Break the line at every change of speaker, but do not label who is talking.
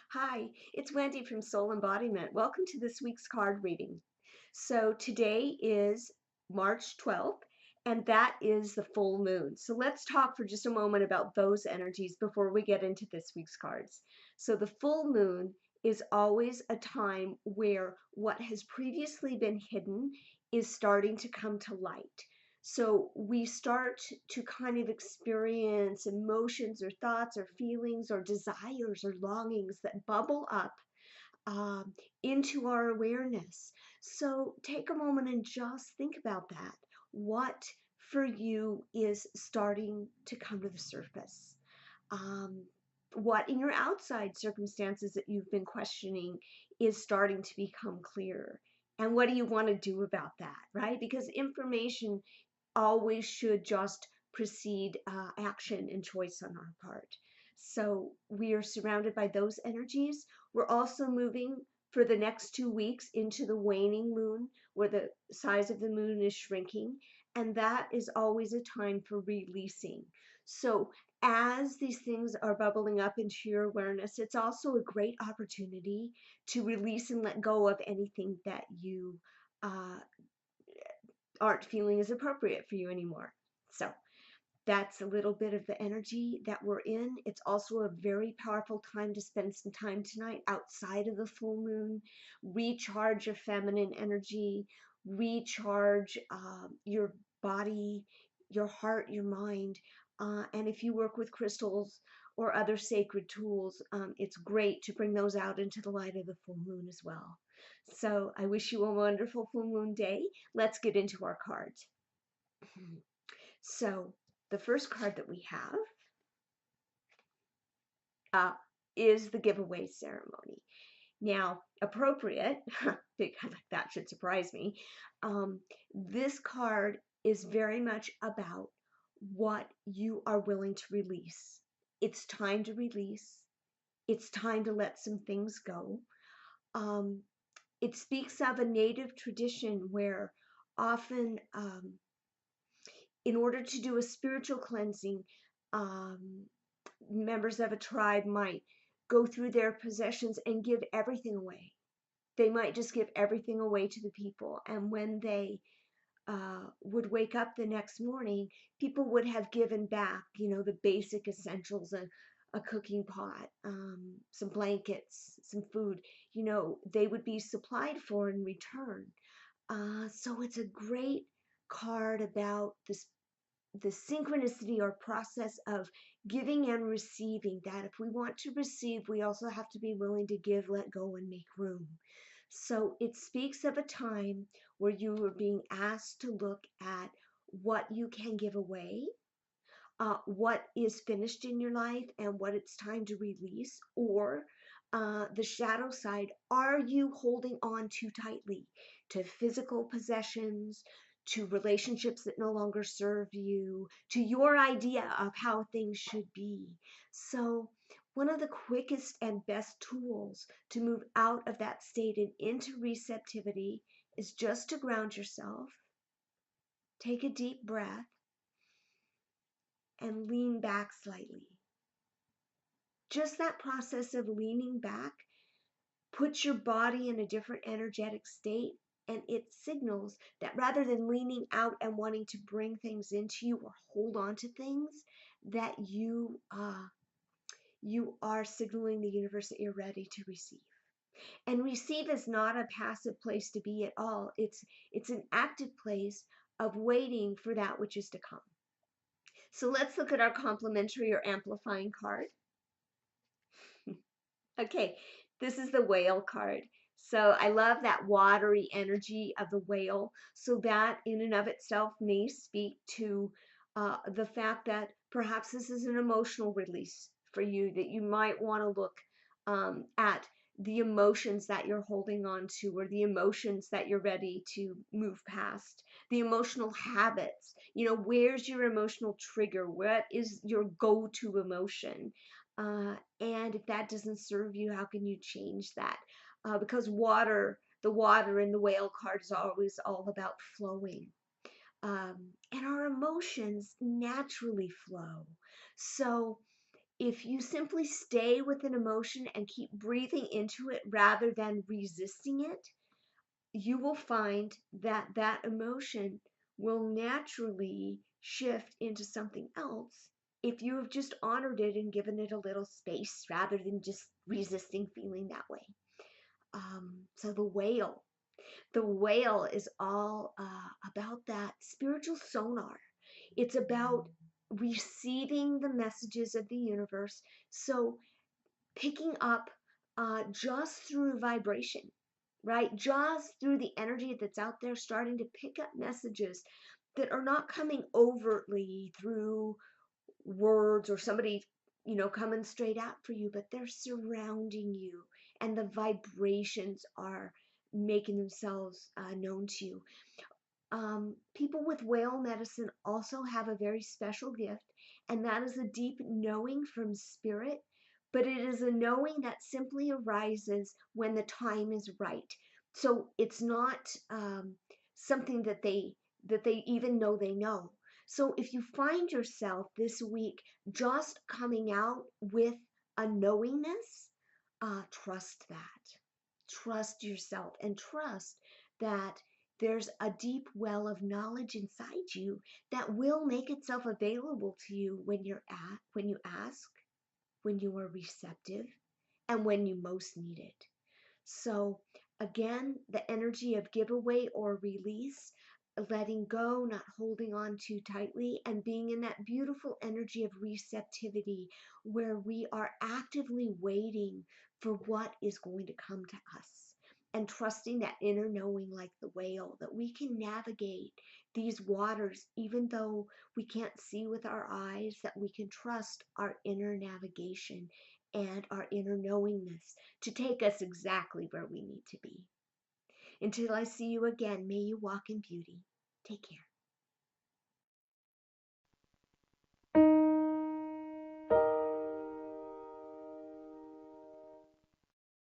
Hi, it's Wendy from Soul Embodiment. Welcome to this week's card reading. So today is March 12th, and that is the full moon. So let's talk for just a moment about those energies before we get into this week's cards. So the full moon is always a time where what has previously been hidden is starting to come to light. So we start to kind of experience emotions or thoughts or feelings or desires or longings that bubble up um, into our awareness. So take a moment and just think about that. What for you is starting to come to the surface? Um, what in your outside circumstances that you've been questioning is starting to become clearer? And what do you want to do about that, right? Because information always should just precede action and choice on our part. So we are surrounded by those energies. We're also moving for the next 2 weeks into the waning moon, where the size of the moon is shrinking. And that is always a time for releasing. So as these things are bubbling up into your awareness, it's also a great opportunity to release and let go of anything that you uh, aren't feeling is appropriate for you anymore. So that's a little bit of the energy that we're in. It's also a very powerful time to spend some time tonight outside of the full moon, recharge your feminine energy, recharge your body, your heart, your mind. And if you work with crystals or other sacred tools, it's great to bring those out into the light of the full moon as well. So I wish you a wonderful full moon day. Let's get into our cards. So the first card that we have uh, is the giveaway ceremony. Now, appropriate, because that should surprise me, um, this card is very much about what you are willing to release. It's time to release. It's time to let some things go. Um, it speaks of a native tradition where often in order to do a spiritual cleansing, um, members of a tribe might go through their possessions and give everything away. They might just give everything away to the people. And when they would wake up the next morning, people would have given back, the basic essentials, a cooking pot, some blankets, some food, they would be supplied for in return. So it's a great card about this the synchronicity or process of giving and receiving, that if we want to receive, we also have to be willing to give, let go, and make room. So it speaks of a time where you were being asked to look at what you can give away, what is finished in your life, and what it's time to release, or the shadow side, are you holding on too tightly to physical possessions, to relationships that no longer serve you, to your idea of how things should be? So one of the quickest and best tools to move out of that state and into receptivity is just to ground yourself, take a deep breath, and lean back slightly. Just that process of leaning back puts your body in a different energetic state, and it signals that rather than leaning out and wanting to bring things into you or hold on to things, that you are signaling the universe that you're ready to receive. And receive is not a passive place to be at all. It's an active place of waiting for that which is to come. So let's look at our complementary or amplifying card. Okay, this is the whale card. So I love that watery energy of the whale. So that in and of itself may speak to the fact that perhaps this is an emotional release for you, that you might want to look at the emotions that you're holding on to, or the emotions that you're ready to move past, the emotional habits. Where's your emotional trigger? What is your go-to emotion? And if that doesn't serve you, how can you change that? Because the water in the whale card is always all about flowing. And our emotions naturally flow. So if you simply stay with an emotion and keep breathing into it rather than resisting it, you will find that that emotion will naturally shift into something else if you have just honored it and given it a little space rather than just resisting feeling that way. So the whale is all about that spiritual sonar. It's about receiving the messages of the universe. So picking up just through vibration, right? Just through the energy that's out there, starting to pick up messages that are not coming overtly through words or somebody, coming straight out for you, but they're surrounding you and the vibrations are making themselves known to you. People with whale medicine also have a very special gift, and that is a deep knowing from spirit, but it is a knowing that simply arises when the time is right. So it's not something that they even know they know. So if you find yourself this week just coming out with a knowingness, trust that. Trust yourself and trust that there's a deep well of knowledge inside you that will make itself available to you when you ask, when you are receptive, and when you most need it. So again, the energy of giveaway or release, letting go, not holding on too tightly, and being in that beautiful energy of receptivity where we are actively waiting for what is going to come to us and trusting that inner knowing like the whale that we can navigate these waters even though we can't see with our eyes, that we can trust our inner navigation and our inner knowingness to take us exactly where we need to be. Until I see you again, may you walk in beauty. Take care.